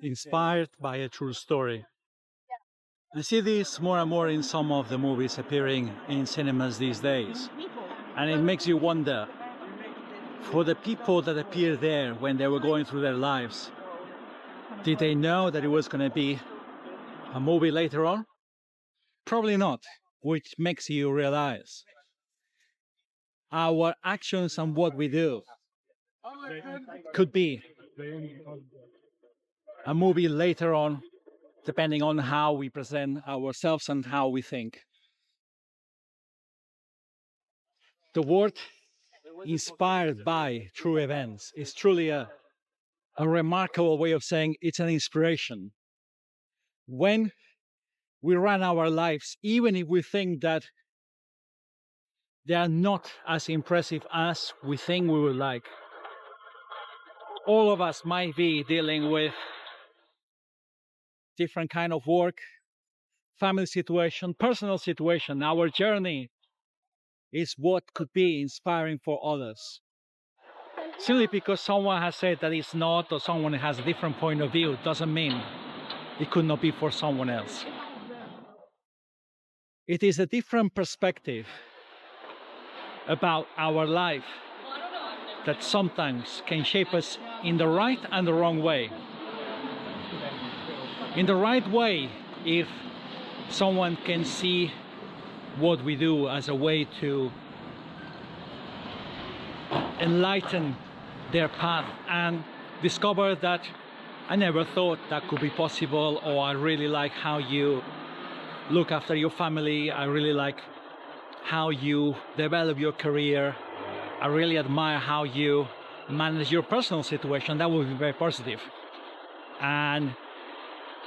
inspired by a true story. I see this more and more in some of the movies appearing in cinemas these days, and it makes you wonder, for the people that appeared there when they were going through their lives, did they know that it was going to be a movie later on? Probably not, which makes you realize our actions and what we do could be a movie later on, depending on how we present ourselves and how we think. The word inspired by true events is truly a remarkable way of saying it's an inspiration. When we run our lives, even if we think that they are not as impressive as we think we would like, all of us might be dealing with different kind of work, family situation, personal situation. Our journey is what could be inspiring for others. Simply because someone has said that it's not, or someone has a different point of view, doesn't mean it could not be for someone else. It is a different perspective about our life that sometimes can shape us in the right and the wrong way. In the right way, if someone can see what we do as a way to enlighten their path and discover that I never thought that could be possible, or I really like how you look after your family, I really like how you develop your career, I really admire how you manage your personal situation. That would be very positive. And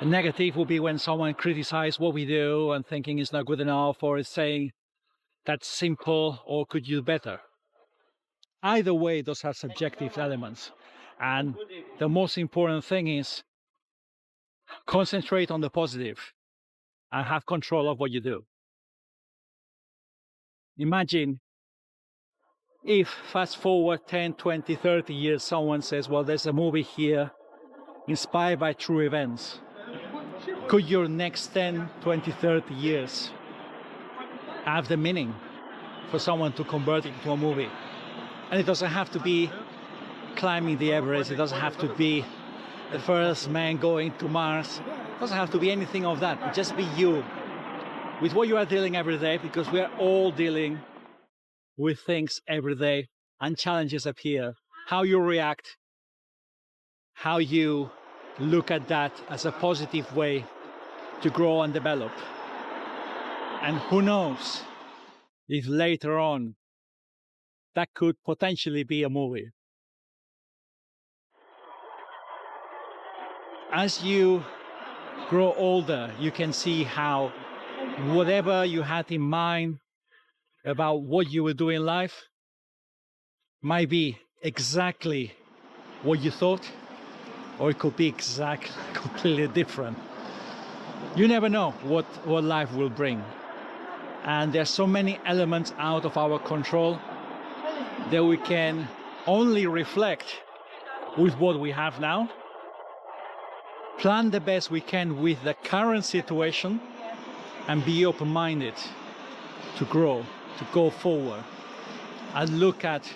a negative would be when someone criticizes what we do and thinking it's not good enough, or is saying that's simple, or could you do better. Either way, those are subjective elements, and the most important thing is concentrate on the positive and have control of what you do. Imagine if fast forward 10, 20, 30 years, someone says, well, there's a movie here inspired by true events. Could your next 10, 20, 30 years have the meaning for someone to convert it into a movie? And it doesn't have to be climbing the Everest, it doesn't have to be the first man going to Mars, it doesn't have to be anything of that. Just be you, with what you are dealing every day, because we are all dealing with things every day and challenges appear. How you react, how you look at that as a positive way to grow and develop. And who knows if later on that could potentially be a movie. As you grow older, you can see how whatever you had in mind about what you will do in life might be exactly what you thought, or it could be exactly completely different. You never know what life will bring. And there's so many elements out of our control that we can only reflect with what we have now, plan the best we can with the current situation, and be open-minded to grow, to go forward, and look at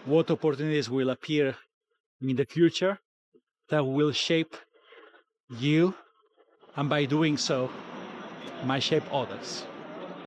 what opportunities will appear in the future that will shape you, and by doing so, might shape others.